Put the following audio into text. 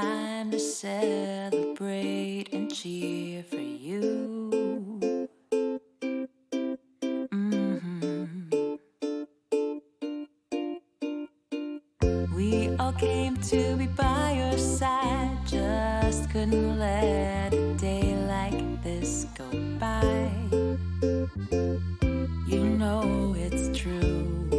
time to celebrate and cheer for you. We all came to be by your side, just couldn't let a day like this go by. You know it's true.